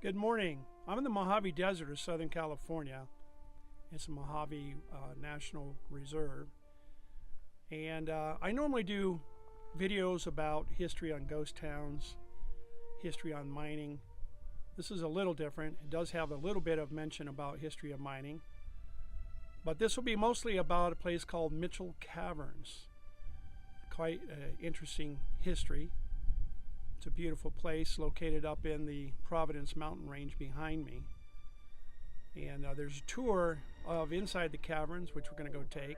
Good morning. I'm in the Mojave Desert of Southern California. It's a Mojave National Reserve. And I normally do videos about history on ghost towns, history on mining. This is a little different. It does have a little bit of mention about history of mining. But this will be mostly about a place called Mitchell Caverns. Quite interesting history. It's a beautiful place located up in the Providence mountain range behind me. And there's a tour of inside the caverns, which we're going to go take.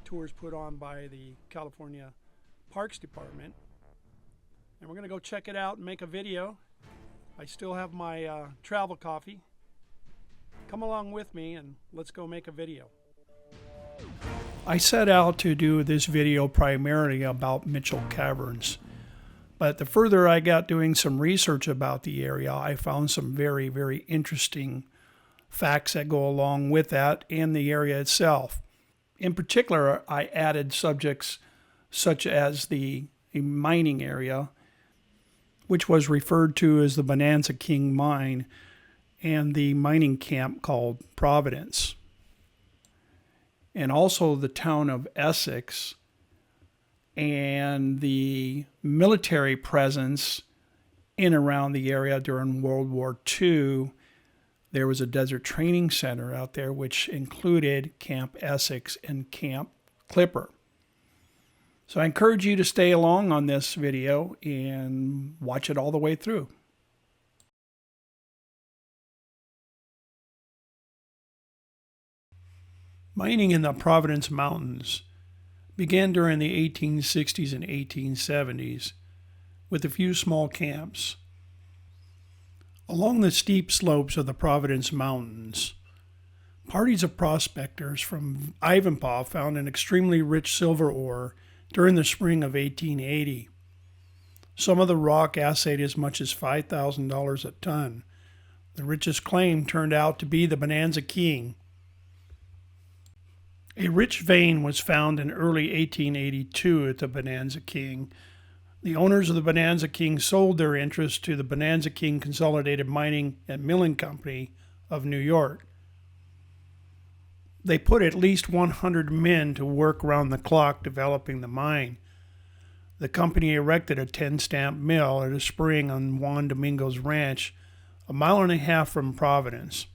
Tours put on by the California Parks Department. And we're going to go check it out and make a video. I still have my travel coffee. Come along with me and let's go make a video. I set out to do this video primarily about Mitchell Caverns. But the further I got doing some research about the area, I found some very, very interesting facts that go along with that and the area itself. In particular, I added subjects such as the mining area, which was referred to as the Bonanza King mine, and the mining camp called Providence. And also the town of Essex, and the military presence in around the area during World War II. There was a desert training center out there which included Camp Essex and Camp Clipper. So I encourage you to stay along on this video and watch it all the way through. Mining in the Providence Mountains began during the 1860s and 1870s with a few small camps. Along the steep slopes of the Providence Mountains, parties of prospectors from Ivanpah found an extremely rich silver ore during the spring of 1880. Some of the rock assayed as much as $5,000 a ton. The richest claim turned out to be the Bonanza King. A rich vein was found in early 1882 at the Bonanza King. The owners of the Bonanza King sold their interest to the Bonanza King Consolidated Mining and Milling Company of New York. They put at least 100 men to work round the clock developing the mine. The company erected a 10-stamp mill at a spring on Juan Domingo's ranch, a mile and a half from Providence.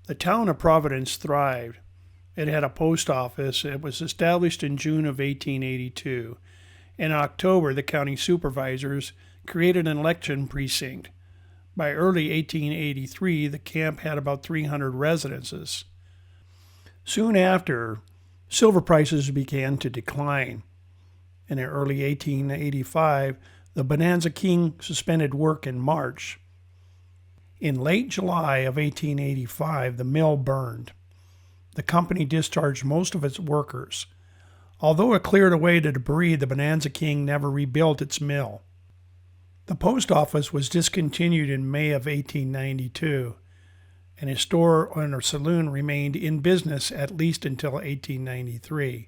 The town of Providence thrived. It had a post office. It was established in June of 1882. In October, the county supervisors created an election precinct. By early 1883, the camp had about 300 residences. Soon after, silver prices began to decline. In early 1885, the Bonanza King suspended work in March. In late July of 1885, the mill burned. The company discharged most of its workers. Although it cleared away the debris, the Bonanza King never rebuilt its mill. The post office was discontinued in May of 1892, and a store and a saloon remained in business at least until 1893.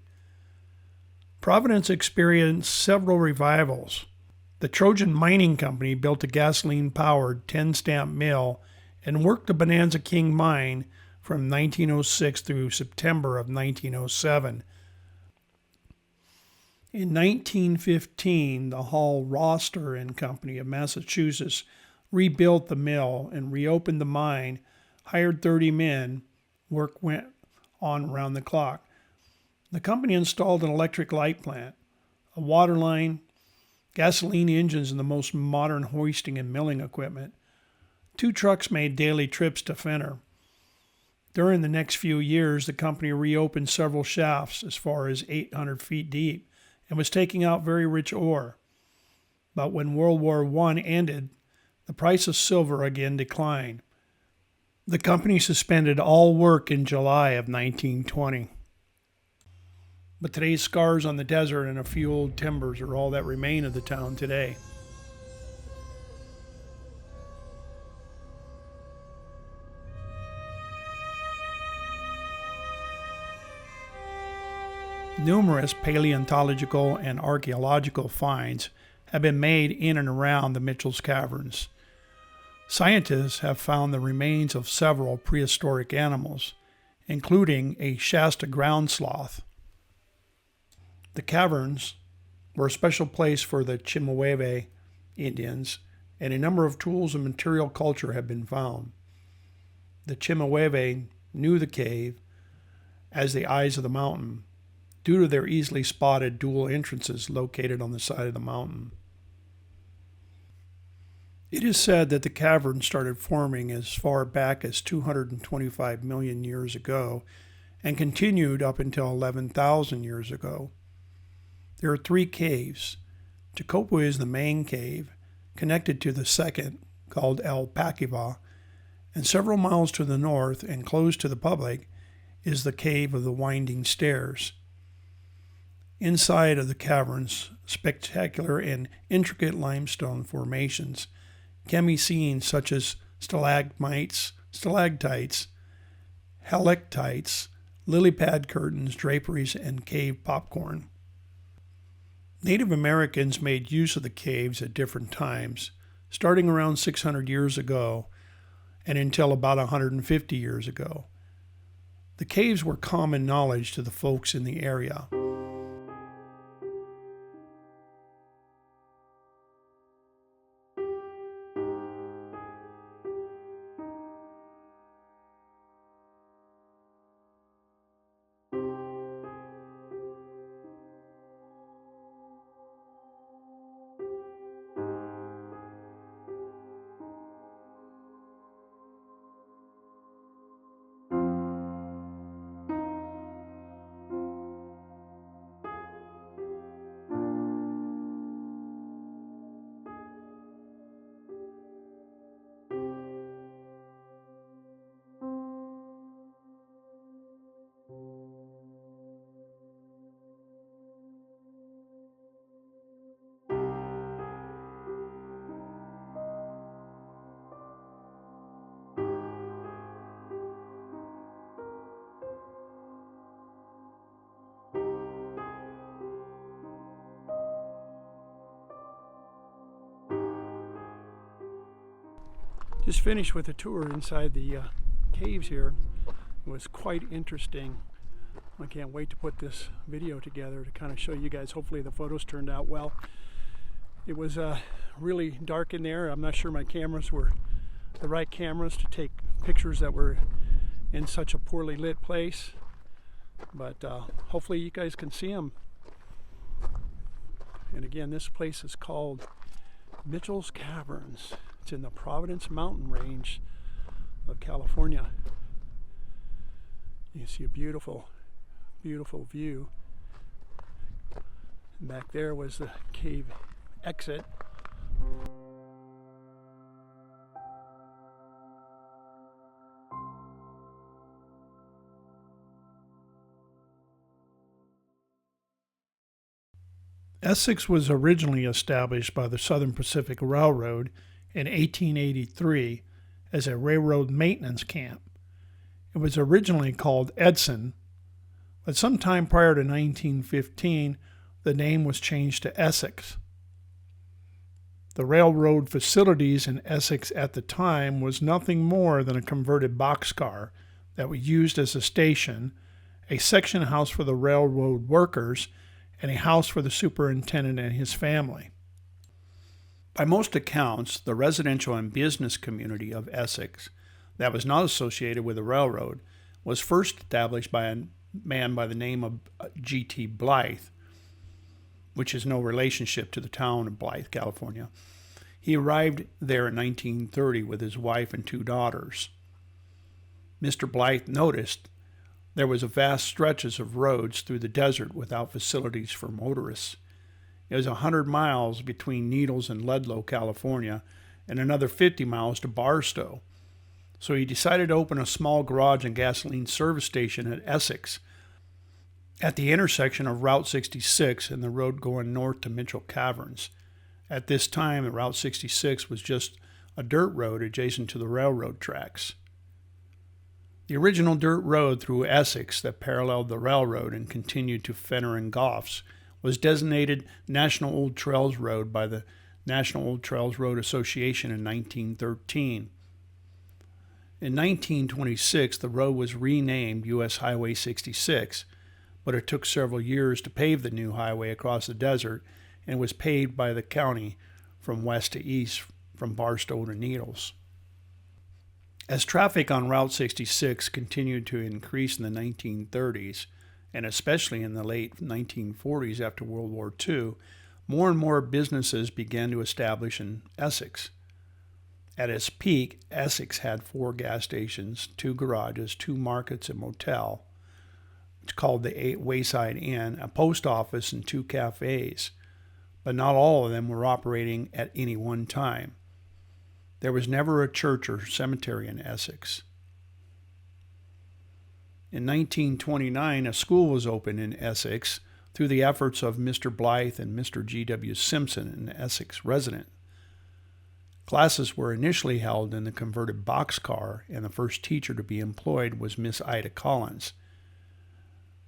Providence experienced several revivals. The Trojan Mining Company built a gasoline-powered 10-stamp mill and worked the Bonanza King mine from 1906 through September of 1907. In 1915, the Hall Roster and Company of Massachusetts rebuilt the mill and reopened the mine, hired 30 men. Work went on around the clock. The company installed an electric light plant, a water line, gasoline engines, and the most modern hoisting and milling equipment. 2 trucks made daily trips to Fenner. During the next few years, the company reopened several shafts as far as 800 feet deep and was taking out very rich ore. But when World War I ended, the price of silver again declined. The company suspended all work in July of 1920. But today's scars on the desert and a few old timbers are all that remain of the town today. Numerous paleontological and archaeological finds have been made in and around the Mitchell Caverns. Scientists have found the remains of several prehistoric animals, including a Shasta ground sloth. The caverns were a special place for the Mojave Indians, and a number of tools and material culture have been found. The Mojave knew the cave as the eyes of the mountain, due to their easily spotted dual entrances located on the side of the mountain. It is said that the caverns started forming as far back as 225 million years ago and continued up until 11,000 years ago. There are 3 caves. Tecopa is the main cave, connected to the second, called El Paquiva, and several miles to the north and closed to the public is the Cave of the Winding Stairs. Inside of the caverns, spectacular and intricate limestone formations can be seen, such as stalagmites, stalactites, helictites, lily pad curtains, draperies, and cave popcorn. Native Americans made use of the caves at different times, starting around 600 years ago and until about 150 years ago. The caves were common knowledge to the folks in the area. Just finished with a tour inside the caves here. It was quite interesting. I can't wait to put this video together to kind of show you guys. Hopefully the photos turned out well. It was really dark in there. I'm not sure my cameras were the right cameras to take pictures that were in such a poorly lit place, but hopefully you guys can see them. And again, this place is called Mitchell Caverns. It's in the Providence mountain range of California. You can see a beautiful, beautiful view. And back there was the cave exit. Essex was originally established by the Southern Pacific Railroad in 1883 as a railroad maintenance camp. It was originally called Edson, but sometime prior to 1915, the name was changed to Essex. The railroad facilities in Essex at the time was nothing more than a converted boxcar that was used as a station, a section house for the railroad workers, and a house for the superintendent and his family. By most accounts, the residential and business community of Essex that was not associated with the railroad was first established by a man by the name of G.T. Blythe, which is no relationship to the town of Blythe, California. He arrived there in 1930 with his wife and 2 daughters. Mr. Blythe noticed there was a vast stretches of roads through the desert without facilities for motorists. It was 100 miles between Needles and Ludlow, California, and another 50 miles to Barstow. So he decided to open a small garage and gasoline service station at Essex, at the intersection of Route 66 and the road going north to Mitchell Caverns. At this time, Route 66 was just a dirt road adjacent to the railroad tracks. The original dirt road through Essex that paralleled the railroad and continued to Fenner and Goff's was designated National Old Trails Road by the National Old Trails Road Association in 1913. In 1926, the road was renamed U.S. Highway 66, but it took several years to pave the new highway across the desert and was paved by the county from west to east from Barstow to Needles. As traffic on Route 66 continued to increase in the 1930s, and especially in the late 1940s after World War II, more and more businesses began to establish in Essex. At its peak, Essex had 4 gas stations, 2 garages, 2 markets, a motel. It's called the Wayside Inn, a post office, and 2 cafes. But not all of them were operating at any one time. There was never a church or cemetery in Essex. In 1929, a school was opened in Essex through the efforts of Mr. Blythe and Mr. G.W. Simpson, an Essex resident. Classes were initially held in the converted boxcar, and the first teacher to be employed was Miss Ida Collins.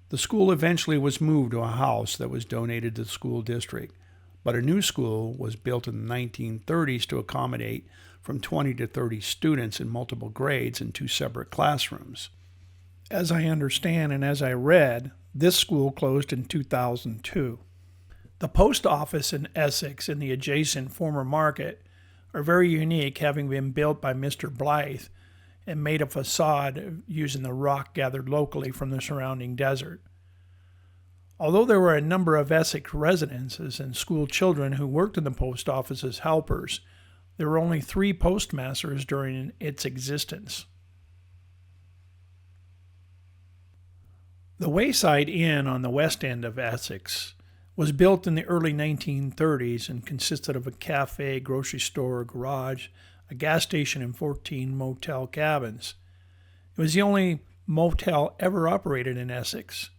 The school eventually was moved to a house that was donated to the school district, but a new school was built in the 1930s to accommodate from 20 to 30 students in multiple grades in 2 separate classrooms. As I understand and as I read, this school closed in 2002. The post office in Essex and the adjacent former market are very unique, having been built by Mr. Blythe and made a facade using the rock gathered locally from the surrounding desert. Although there were a number of Essex residences and school children who worked in the post office as helpers, there were only 3 postmasters during its existence. The Wayside Inn on the west end of Essex was built in the early 1930s and consisted of a cafe, grocery store, garage, a gas station, and 14 motel cabins. It was the only motel ever operated in Essex.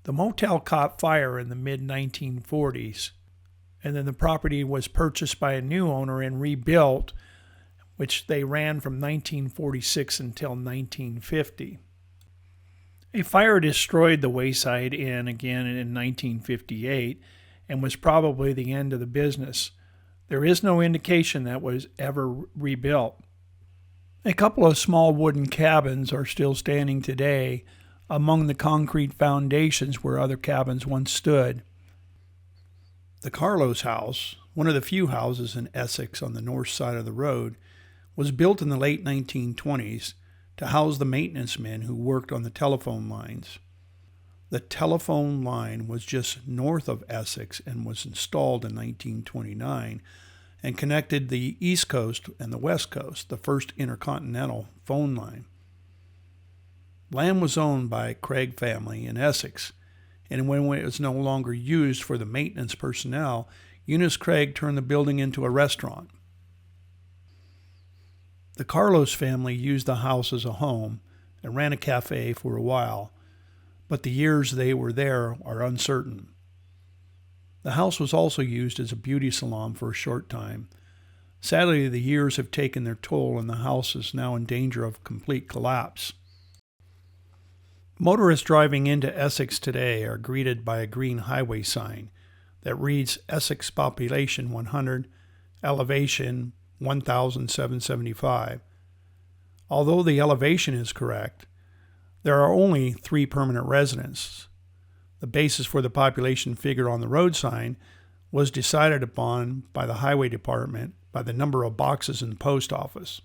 The motel caught fire in the mid-1940s, and then the property was purchased by a new owner and rebuilt, which they ran from 1946 until 1950. A fire destroyed the Wayside Inn again in 1958 and was probably the end of the business. There is no indication that was ever rebuilt. A couple of small wooden cabins are still standing today among the concrete foundations where other cabins once stood. The Carlos House, one of the few houses in Essex on the north side of the road, was built in the late 1920s to house the maintenance men who worked on the telephone lines. The telephone line was just north of Essex and was installed in 1929 and connected the East Coast and the West Coast, the first intercontinental phone line. Land was owned by Craig family in Essex, and when it was no longer used for the maintenance personnel, Eunice Craig turned the building into a restaurant. The Carlos family used the house as a home and ran a cafe for a while, but the years they were there are uncertain. The house was also used as a beauty salon for a short time. Sadly, the years have taken their toll and the house is now in danger of complete collapse. Motorists driving into Essex today are greeted by a green highway sign that reads Essex Population 100, Elevation 1,775. Although the elevation is correct, there are only 3 permanent residents. The basis for the population figure on the road sign was decided upon by the highway department by the number of boxes in the post office.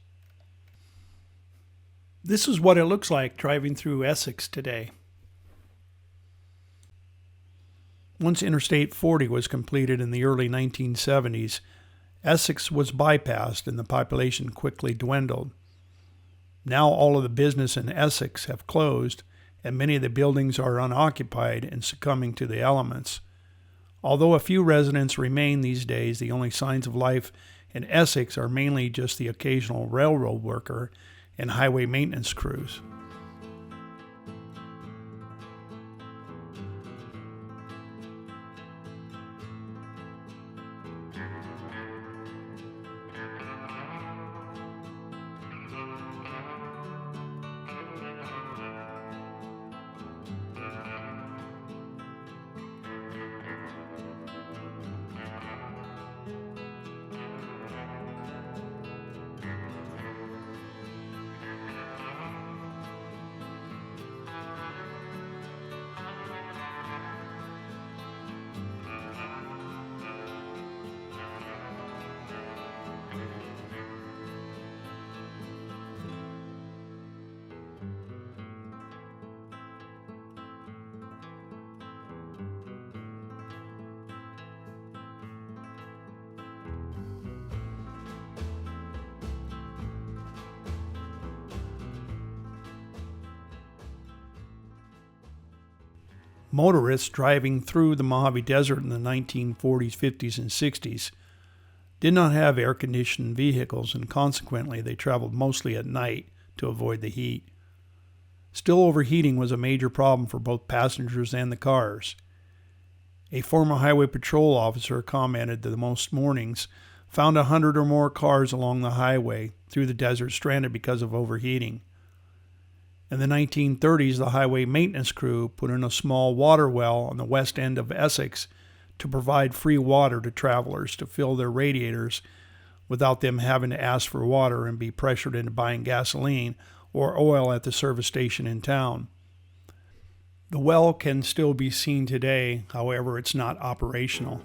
This is what it looks like driving through Essex today. Once Interstate 40 was completed in the early 1970s, Essex was bypassed and the population quickly dwindled. Now all of the business in Essex have closed and many of the buildings are unoccupied and succumbing to the elements. Although a few residents remain these days, the only signs of life in Essex are mainly just the occasional railroad worker and highway maintenance crews. Motorists driving through the Mojave Desert in the 1940s, 50s, and 60s did not have air-conditioned vehicles, and consequently they traveled mostly at night to avoid the heat. Still, overheating was a major problem for both passengers and the cars. A former highway patrol officer commented that most mornings found 100 or more cars along the highway through the desert stranded because of overheating. In the 1930s, the highway maintenance crew put in a small water well on the west end of Essex to provide free water to travelers to fill their radiators without them having to ask for water and be pressured into buying gasoline or oil at the service station in town. The well can still be seen today, however, it's not operational.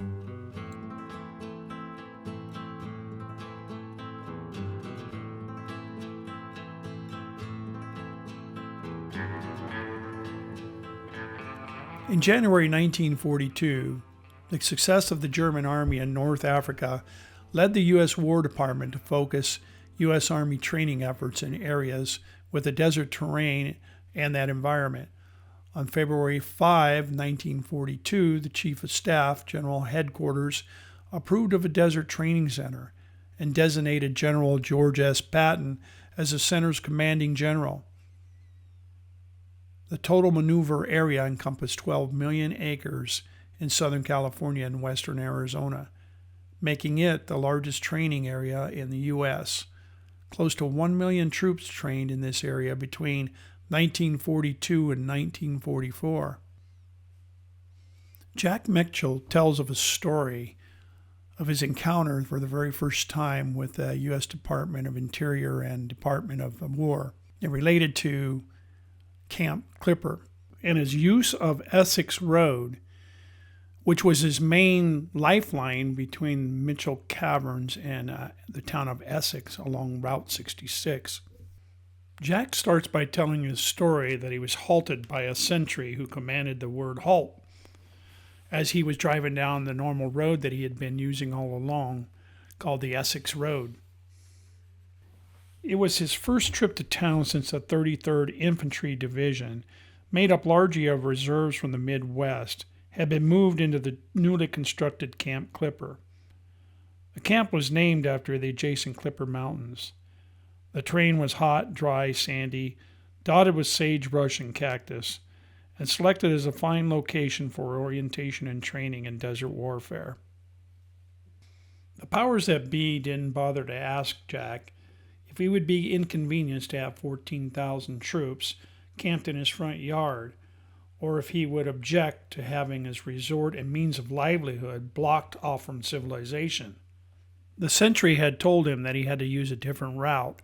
In January 1942, the success of the German Army in North Africa led the U.S. War Department to focus U.S. Army training efforts in areas with the desert terrain and that environment. On February 5, 1942, the Chief of Staff, General Headquarters, approved of a desert training center and designated General George S. Patton as the center's commanding general. The total maneuver area encompassed 12 million acres in Southern California and western Arizona, making it the largest training area in the U.S. Close to 1 million troops trained in this area between 1942 and 1944. Jack Mitchell tells of a story of his encounter for the very first time with the U.S. Department of Interior and Department of War. It related to Camp Clipper and his use of Essex Road, which was his main lifeline between Mitchell Caverns and the town of Essex along Route 66. Jack starts by telling his story that he was halted by a sentry who commanded the word halt as he was driving down the normal road that he had been using all along, called the Essex Road. It was his first trip to town since the 33rd Infantry Division, made up largely of reserves from the Midwest, had been moved into the newly constructed Camp Clipper. The camp was named after the adjacent Clipper Mountains. The terrain was hot, dry, sandy, dotted with sagebrush and cactus, and selected as a fine location for orientation and training in desert warfare. The powers that be didn't bother to ask Jack if he would be inconvenienced to have 14,000 troops camped in his front yard, or if he would object to having his resort and means of livelihood blocked off from civilization. The sentry had told him that he had to use a different route,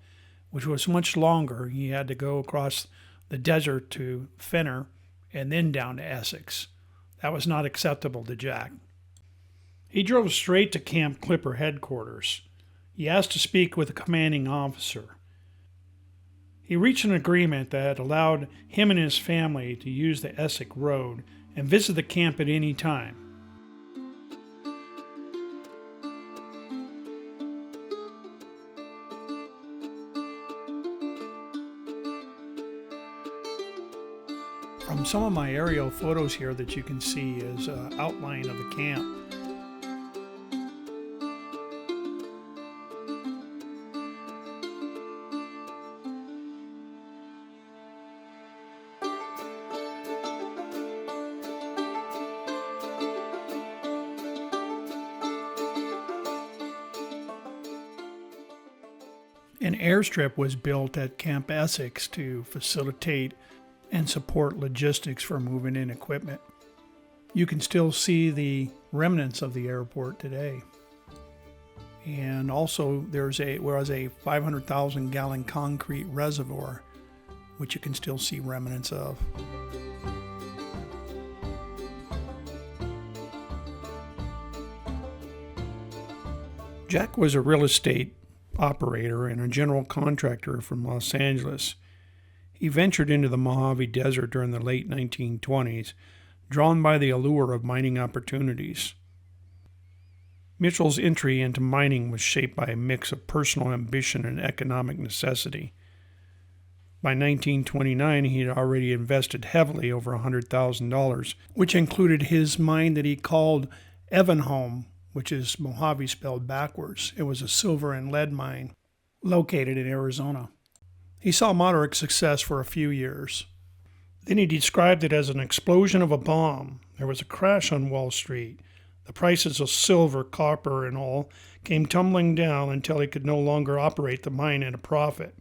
which was much longer. He had to go across the desert to Fenner and then down to Essex. That was not acceptable to Jack. He drove straight to Camp Clipper headquarters. He asked to speak with the commanding officer. He reached an agreement that allowed him and his family to use the Essex Road and visit the camp at any time. From some of my aerial photos here that you can see is an outline of the camp. An airstrip was built at Camp Essex to facilitate and support logistics for moving in equipment. You can still see the remnants of the airport today. And also there was a 500,000 gallon concrete reservoir, which you can still see remnants of. Jack was a real estate operator and a general contractor from Los Angeles. He ventured into the Mojave Desert during the late 1920s, drawn by the allure of mining opportunities. Mitchell's entry into mining was shaped by a mix of personal ambition and economic necessity. By 1929, he had already invested heavily, over $100,000, which included his mine that he called Evanholm, which is Mojave spelled backwards. It was a silver and lead mine located in Arizona. He saw moderate success for a few years. Then he described it as an explosion of a bomb. There was a crash on Wall Street. The prices of silver, copper, and all came tumbling down until he could no longer operate the mine at a profit.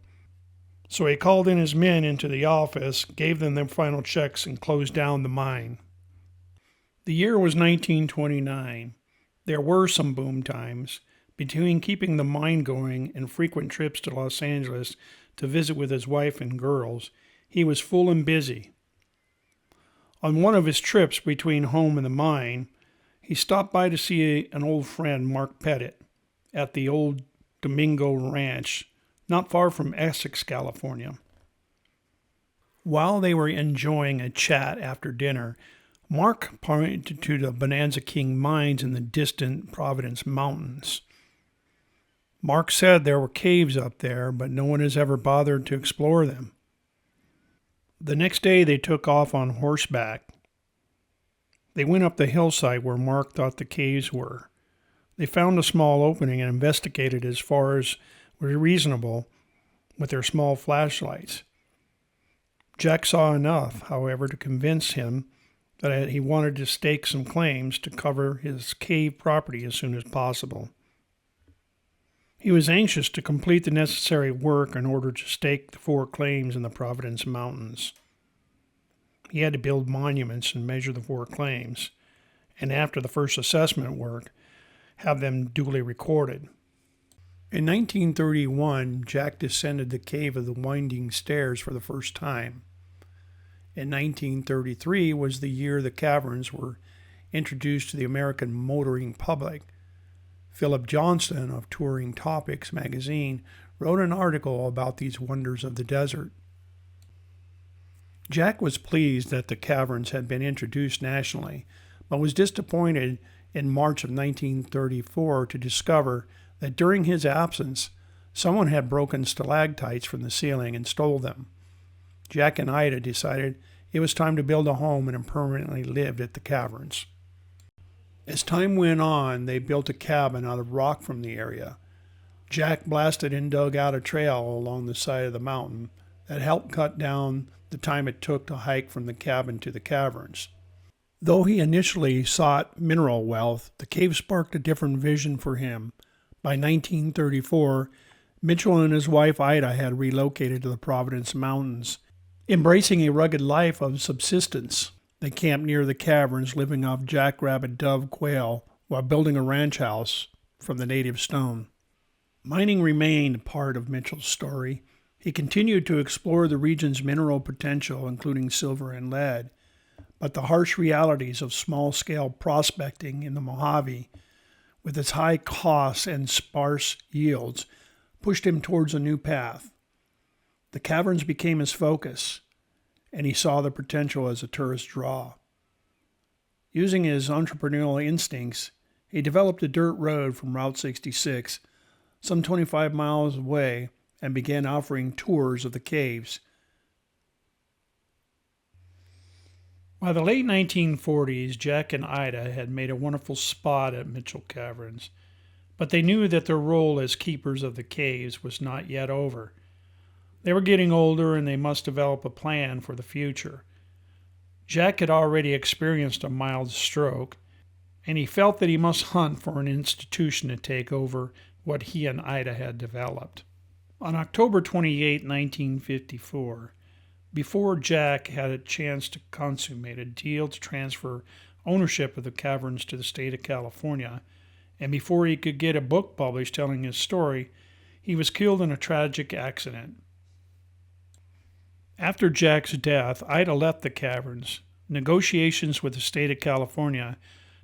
So he called in his men into the office, gave them their final checks, and closed down the mine. The year was 1929. There were some boom times. Between keeping the mine going and frequent trips to Los Angeles to visit with his wife and girls, he was full and busy. On one of his trips between home and the mine, he stopped by to see an old friend, Mark Pettit, at the old Domingo Ranch, not far from Essex, California. While they were enjoying a chat after dinner, Mark pointed to the Bonanza King mines in the distant Providence mountains. Mark said there were caves up there, but no one has ever bothered to explore them. The next day they took off on horseback. They went up the hillside where Mark thought the caves were. They found a small opening and investigated as far as was reasonable with their small flashlights. Jack saw enough, however, to convince him that he wanted to stake some claims to cover his cave property as soon as possible. He was anxious to complete the necessary work in order to stake the 4 claims in the Providence Mountains. He had to build monuments and measure the 4 claims, and after the first assessment work, have them duly recorded. In 1931, Jack descended the cave of the winding stairs for the first time. In 1933 was the year the caverns were introduced to the American motoring public. Philip Johnston of Touring Topics magazine wrote an article about these wonders of the desert. Jack was pleased that the caverns had been introduced nationally, but was disappointed in March of 1934 to discover that during his absence, someone had broken stalactites from the ceiling and stole them. Jack and Ida decided it was time to build a home and permanently lived at the caverns. As time went on, they built a cabin out of rock from the area. Jack blasted and dug out a trail along the side of the mountain that helped cut down the time it took to hike from the cabin to the caverns. Though he initially sought mineral wealth, the cave sparked a different vision for him. By 1934, Mitchell and his wife Ida had relocated to the Providence Mountains, embracing a rugged life of subsistence. They camped near the caverns, living off jackrabbit, dove, quail, while building a ranch house from the native stone. Mining remained part of Mitchell's story. He continued to explore the region's mineral potential, including silver and lead, but the harsh realities of small-scale prospecting in the Mojave, with its high costs and sparse yields, pushed him towards a new path. The caverns became his focus, and he saw the potential as a tourist draw. Using his entrepreneurial instincts, he developed a dirt road from Route 66, some 25 miles away, and began offering tours of the caves. By the late 1940s, Jack and Ida had made a wonderful spot at Mitchell Caverns, but they knew that their role as keepers of the caves was not yet over. They were getting older and they must develop a plan for the future. Jack had already experienced a mild stroke, and he felt that he must hunt for an institution to take over what he and Ida had developed. On October 28, 1954, before Jack had a chance to consummate a deal to transfer ownership of the caverns to the state of California, and before he could get a book published telling his story, he was killed in a tragic accident. After Jack's death, Ida left the caverns. Negotiations with the state of California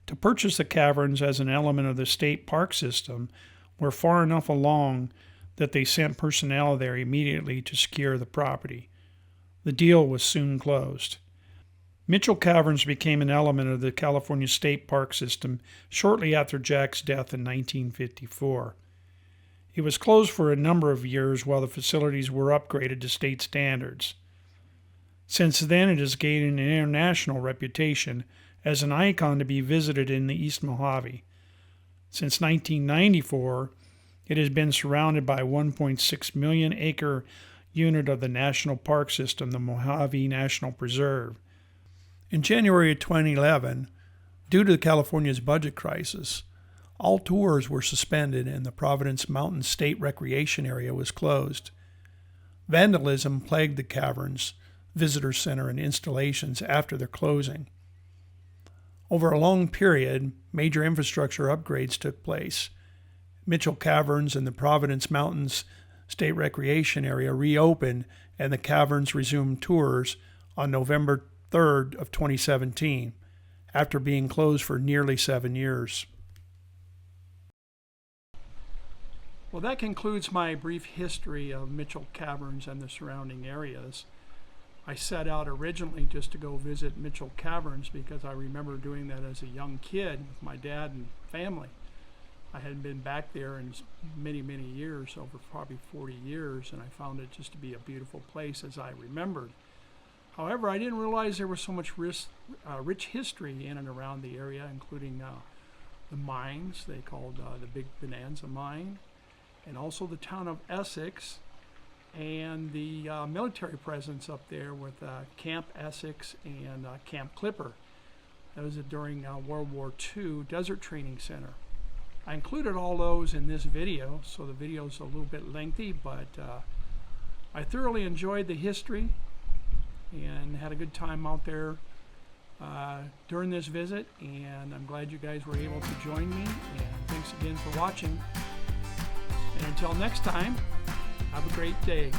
to purchase the caverns as an element of the state park system were far enough along that they sent personnel there immediately to secure the property. The deal was soon closed. Mitchell Caverns became an element of the California state park system shortly after Jack's death in 1954. It was closed for a number of years while the facilities were upgraded to state standards. Since then, it has gained an international reputation as an icon to be visited in the East Mojave. Since 1994, it has been surrounded by a 1.6 million acre unit of the national park system, the Mojave National Preserve. In January of 2011, due to California's budget crisis, all tours were suspended and the Providence Mountain State Recreation Area was closed. Vandalism plagued the caverns, visitor center, and installations after their closing. Over a long period, major infrastructure upgrades took place. Mitchell Caverns and the Providence Mountains State Recreation Area reopened, and the caverns resumed tours on November 3rd of 2017, after being closed for nearly 7 years. Well, that concludes my brief history of Mitchell Caverns and the surrounding areas. I set out originally just to go visit Mitchell Caverns because I remember doing that as a young kid with my dad and family. I hadn't been back there in many, many years, over probably 40 years, and I found it just to be a beautiful place as I remembered. However, I didn't realize there was so much rich history in and around the area, including the mines they called the Big Bonanza Mine, and also the town of Essex, and the military presence up there with Camp Essex and Camp Clipper. That was during World War II Desert Training Center. I included all those in this video, so the video is a little bit lengthy, but I thoroughly enjoyed the history and had a good time out there during this visit, and I'm glad you guys were able to join me, and thanks again for watching. And until next time, have a great day.